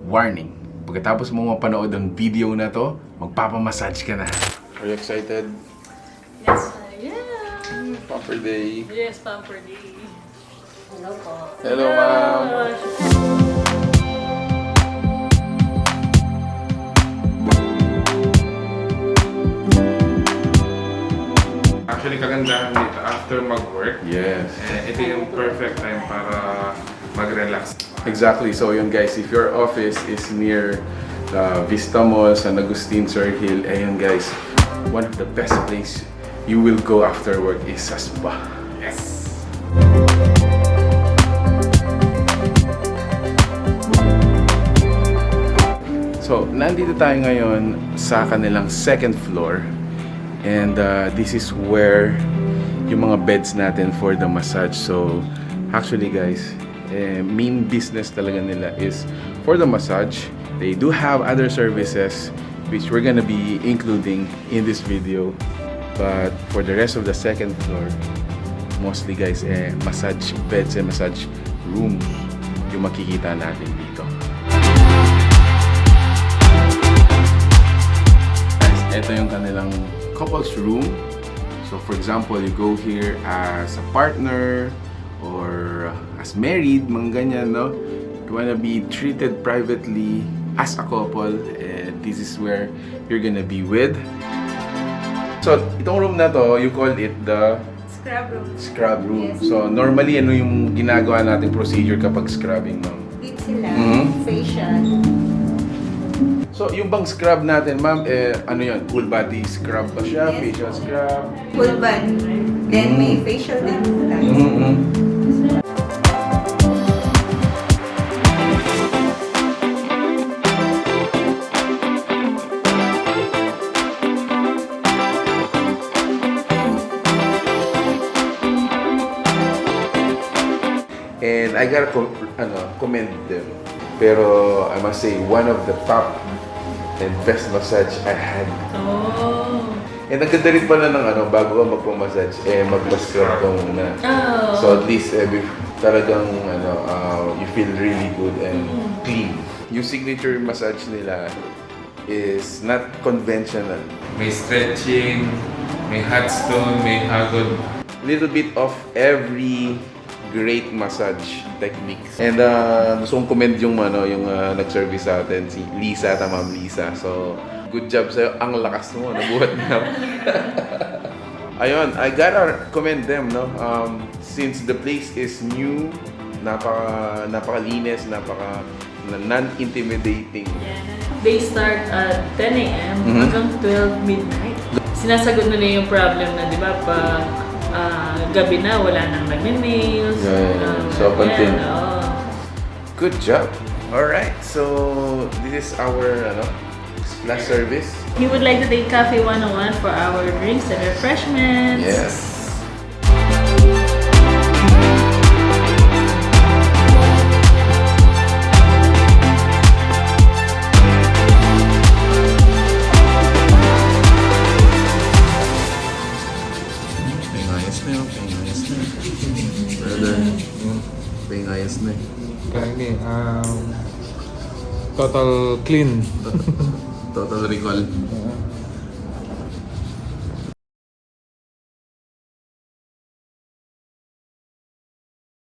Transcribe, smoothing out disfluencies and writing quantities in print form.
warning. Pagkatapos mo mapanood ang video na to, magpapamassage ka na. Are you excited? Yes, I am. Pamper day. Yes, Pamper Day. Hello po. Hello, ma'am. Actually, kagandahan dito after mag-work. Yes. Ito yung perfect time para mag-relax. Exactly. So yun guys, if your office is near Vista Mall, San Agustin, Cerhil, ayun guys, one of the best place you will go after work is sa spa. Yes! So, nandito tayo ngayon sa kanilang second floor. And this is where yung mga beds natin for the massage. So, actually guys, main business talaga nila is for the massage. They do have other services which we're gonna be including in this video. But for the rest of the second floor, mostly guys, massage beds and massage rooms yung makikita natin dito. Ito yung kanilang couples room. So for example, you go here as a partner or as married, mga ganyan, no? You wanna be treated privately as a couple, this is where you're gonna be with. So itong room na to, you call it the Scrub room. scrub room. Yes. So normally, ano yung ginagawa nating procedure kapag scrubbing, ma'am? Dito sila, Mhm. facial. So, yung bang scrub natin, ma'am, ano yun? Full body scrub ba siya? Yes. Facial scrub? Full body. Then may facial din tayo. Mm-hmm. And I gotta commend them. Pero I must say, one of the top and best massage I had. Oh. And ang ganda rin pala ng bago ka magpamassage, magpa-scrub ka muna. Oh. So at least talagang you feel really good and clean. Yung signature massage nila is not conventional. May stretching, may hot stone, may hagod. Little bit of every great massage techniques. And gusto kong commend yung nag-service sa atin, si Lisa, Ma'am Lisa. So, good job sa'yo. Ang lakas mo, nabuhat na. Ayun, I gotta commend them, no? Since the place is new, napakalinis, non-intimidating. Yeah. They start at 10 a.m. Mhm. hanggang 12 midnight. Sinasagot nila yung problem na, di ba, pag gabi na, wala nang nagme-nails. Yeah. So, continue. Yeah, Good job. Alright, so this is our last service. He would like to take Cafe 101 for our drinks and refreshments. Yes. Pengayos na. Brother, pengayos na. Kaya ini, total clean. Total recall.